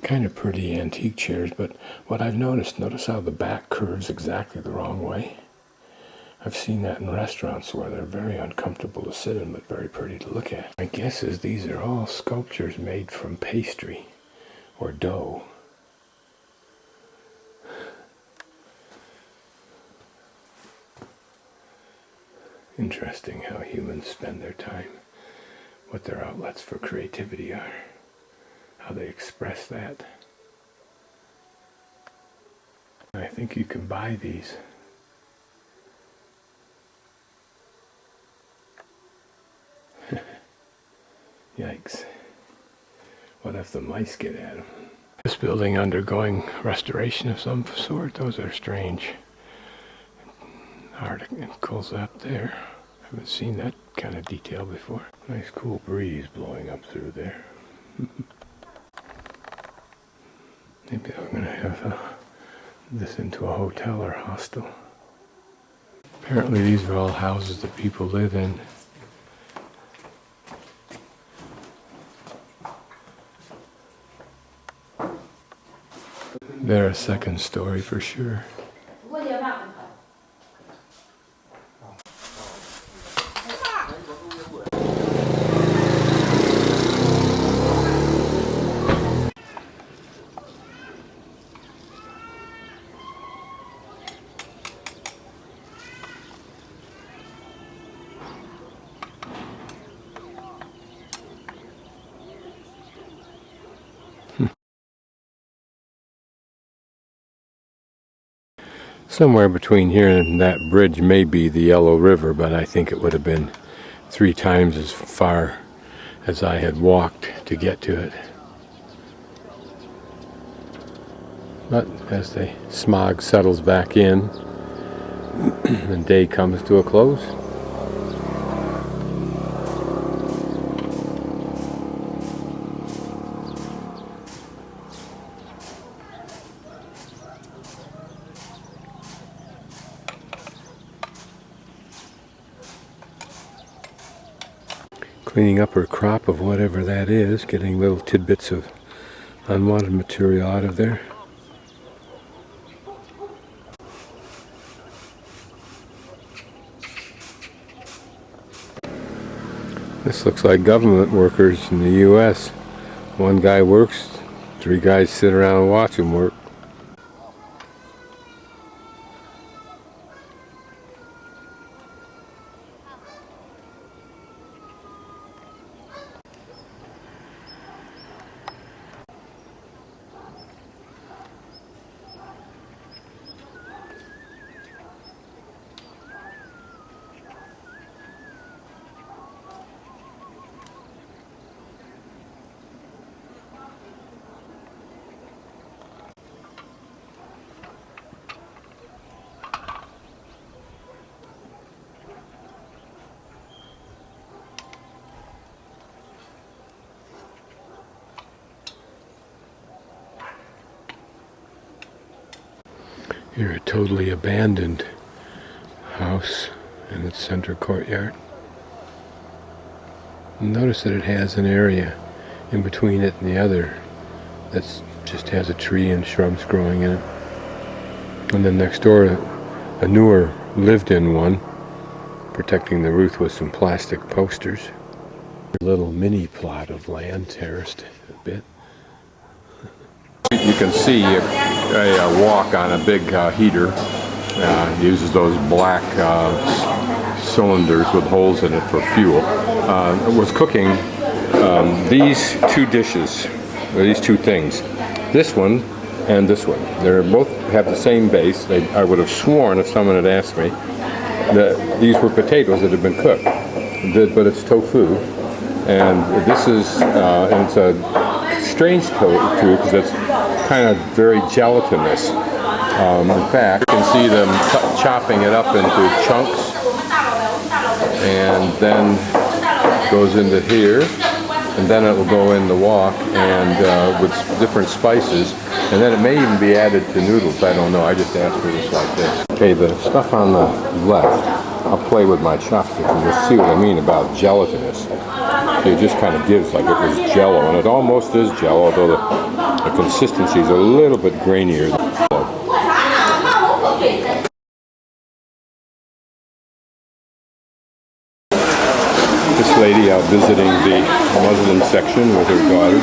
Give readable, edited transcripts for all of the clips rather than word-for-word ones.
Kind of pretty antique chairs, but what I've notice how the back curves exactly the wrong way. I've seen that in restaurants where they're very uncomfortable to sit in, but very pretty to look at. My guess is these are all sculptures made from pastry or dough. Interesting how humans spend their time, what their outlets for creativity are, how they express that. I think you can buy these. Yikes. What if the mice get at them? This building undergoing restoration of some sort. Those are strange. Articles up there. Haven't seen that kind of detail before. Nice cool breeze blowing up through there. Maybe I'm going to have this into a hotel or hostel. Apparently these are all houses that people live in. They're a second story for sure. Somewhere between here and that bridge may be the Yellow River, but I think it would have been 3 times as far as I had walked to get to it. But as the smog settles back in and day comes to a close, cleaning up her crop of whatever that is, getting little tidbits of unwanted material out of there. This looks like government workers in the U.S. One guy works, 3 guys sit around and watch him work. Here, a totally abandoned house in its center courtyard. Notice that it has an area in between it and the other that just has a tree and shrubs growing in it. And then next door, a newer lived-in one, protecting the roof with some plastic posters. A little mini plot of land, terraced a bit. You can see a walk on a big heater. Uses those black cylinders with holes in it for fuel. It was cooking these 2 dishes, or these 2 things. This one and this one. They both have the same base. I would have sworn if someone had asked me that these were potatoes that had been cooked. But it's tofu. And this is, and it's a strange tofu because it's kind of very gelatinous. In fact, you can see them chopping it up into chunks, and then goes into here, and then it will go in the wok and with different spices, and then it may even be added to noodles. I don't know. I just asked for this like this. Okay, the stuff on the left, I'll play with my chopsticks and you'll see what I mean about gelatinous. See, it just kind of gives like it was Jello, and it almost is Jello, although the consistency is a little bit grainier than Jello. This lady out visiting the Muslim section with her daughter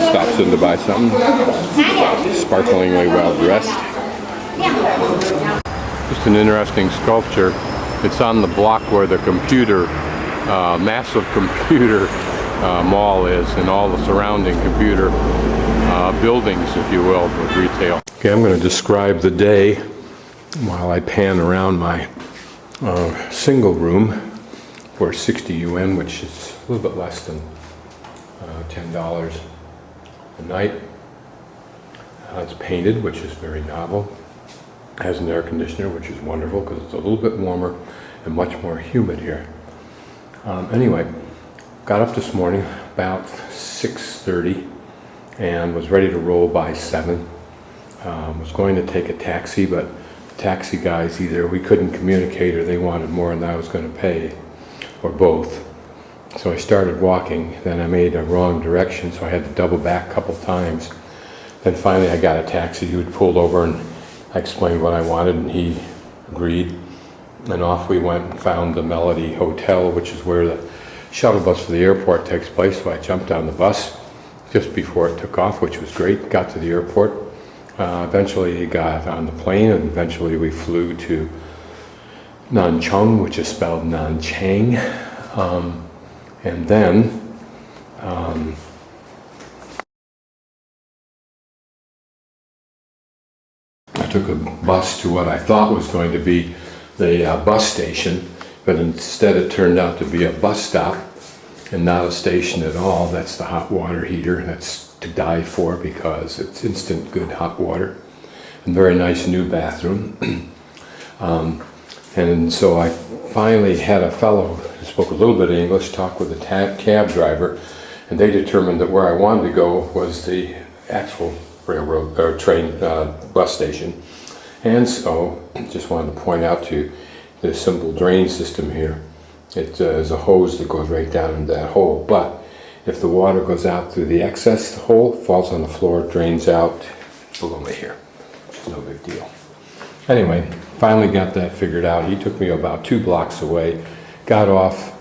stops in to buy something. Sparklingly well dressed. Just an interesting sculpture. It's on the block where the massive computer mall is, and all the surrounding computer buildings, if you will, with retail. Okay, I'm going to describe the day while I pan around my single room for 60 yuan, which is a little bit less than $10 a night. It's painted, which is very novel. Has an air conditioner, which is wonderful because it's a little bit warmer and much more humid here. Anyway, got up this morning about 6:30 and was ready to roll by 7. Was going to take a taxi, but the taxi guys, either we couldn't communicate or they wanted more than I was going to pay, or both. So I started walking, then I made a wrong direction, so I had to double back a couple times. Then finally I got a taxi who had pulled over, and I explained what I wanted, and he agreed. And off we went and found the Melody Hotel, which is where the shuttle bus for the airport takes place. So I jumped on the bus just before it took off, which was great. Got to the airport. Eventually got on the plane, and eventually we flew to Nanchang, which is spelled Nanchang. And then I took a bus to what I thought was going to be the bus station, but instead it turned out to be a bus stop and not a station at all. That's the hot water heater. That's to die for because it's instant good hot water. And very nice new bathroom. And so I finally had a fellow who spoke a little bit of English talk with the cab driver, and they determined that where I wanted to go was the actual railroad or train bus station. And so just wanted to point out to you the simple drain system here. It is a hose that goes right down into that hole, but if the water goes out through the excess hole, falls on the floor, drains out below me here, which is no big deal. Anyway, finally got that figured out. He took me about 2 blocks away, got off,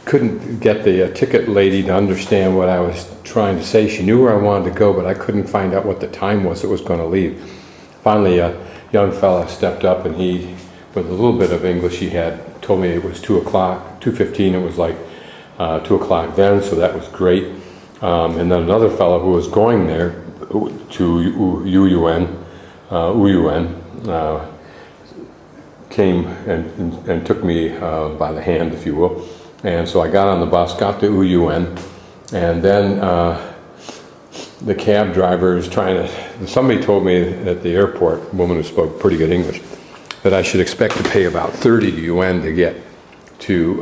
couldn't get the ticket lady to understand what I was trying to say. She knew where I wanted to go, but I couldn't find out what the time was it was going to leave. Finally, a young fella stepped up, and he, with a little bit of English he had, told me it was 2 o'clock, 2:15. It was like 2 o'clock then, so that was great. And then another fellow who was going there to Uyuan, came and took me by the hand, if you will. And so I got on the bus, got to Uyuan, and then the cab driver was trying to, somebody told me at the airport, a woman who spoke pretty good English, that I should expect to pay about 30 yuan to get to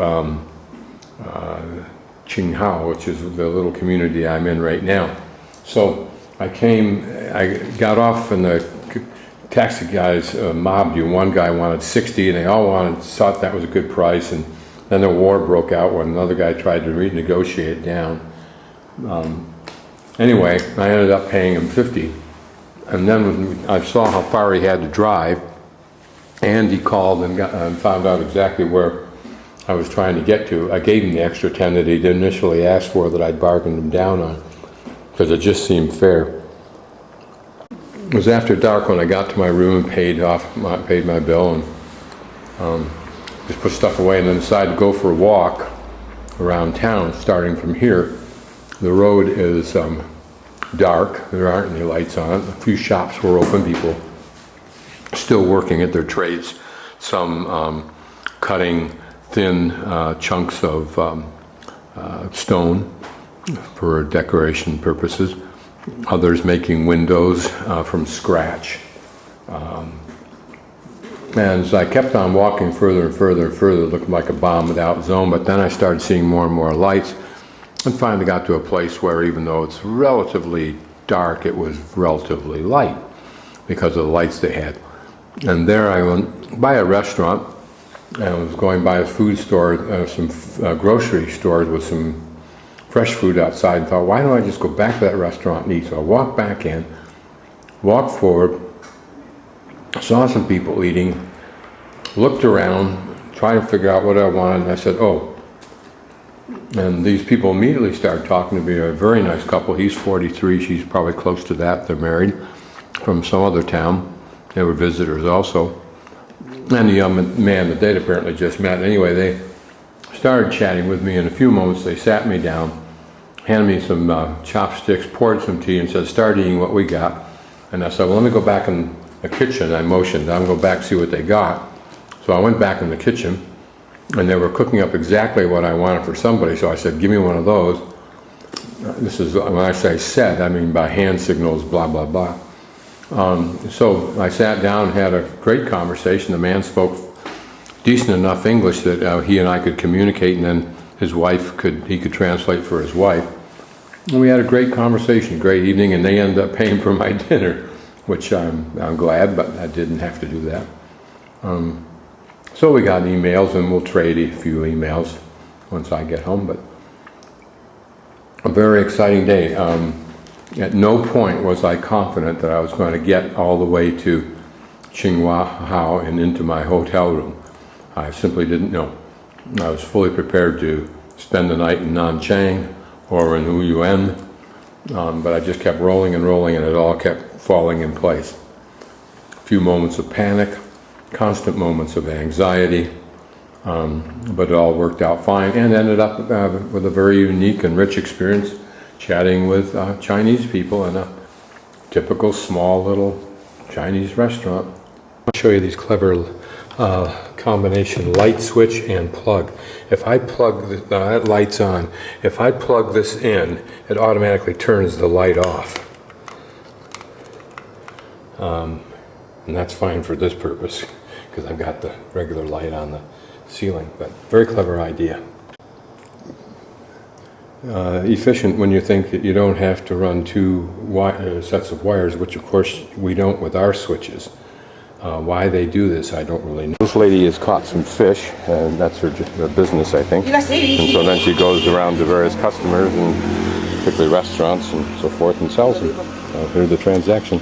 Qinghao, which is the little community I'm in right now. So I got off, and the taxi guys mobbed you. One guy wanted 60, and they all thought that was a good price, and then the war broke out when another guy tried to renegotiate it down. Anyway, I ended up paying him 50, and then when I saw how far he had to drive, and he called and found out exactly where I was trying to get to. I gave him the extra 10 that he'd initially asked for, that I'd bargained him down on, because it just seemed fair. It was after dark when I got to my room and paid my bill, and just put stuff away, and then decided to go for a walk around town, starting from here. The road is dark. There aren't any lights on it. A few shops were open, people still working at their trades, some cutting thin chunks of stone for decoration purposes, others making windows from scratch. And as I kept on walking further and further and further, it looked like a bombed out zone, but then I started seeing more and more lights, and finally got to a place where, even though it's relatively dark, it was relatively light because of the lights they had. And there I went by a restaurant, and I was going by a food store, some grocery stores with some fresh food outside and thought, why don't I just go back to that restaurant and eat? So I walked back in, walked forward, saw some people eating, looked around, tried to figure out what I wanted, and I said, oh. And these people immediately started talking to me. A very nice couple. He's 43, she's probably close to that. They're married from some other town. They were visitors also. And the young man that they'd apparently just met. Anyway, they started chatting with me. In a few moments, they sat me down, handed me some chopsticks, poured some tea, and said, start eating what we got. And I said, well, let me go back in the kitchen. I motioned, I'm going to go back and see what they got. So I went back in the kitchen, and they were cooking up exactly what I wanted for somebody. So I said, give me one of those. This is, when I say said, I mean by hand signals, blah, blah, blah. So I sat down and had a great conversation. The man spoke decent enough English that he and I could communicate, and then his wife he could translate for his wife. And we had a great conversation, great evening, and they ended up paying for my dinner, which I'm glad, but I didn't have to do that. So we got emails, and we'll trade a few emails once I get home, but a very exciting day. At no point was I confident that I was going to get all the way to Tsinghua and into my hotel room. I simply didn't know. I was fully prepared to spend the night in Nanchang or in Wuyuan, but I just kept rolling and rolling, and it all kept falling in place. A few moments of panic, constant moments of anxiety, but it all worked out fine, and ended up with a very unique and rich experience chatting with Chinese people in a typical small little Chinese restaurant. I'll show you these clever combination light switch and plug. If I plug that light's on, if I plug this in, it automatically turns the light off. And that's fine for this purpose because I've got the regular light on the ceiling, but very clever idea. Efficient when you think that you don't have to run two sets of wires, which of course we don't with our switches. Why they do this, I don't really know. This lady has caught some fish, and that's her business, I think. And so then she goes around to various customers, and particularly restaurants and so forth, and sells them. Here's the transaction.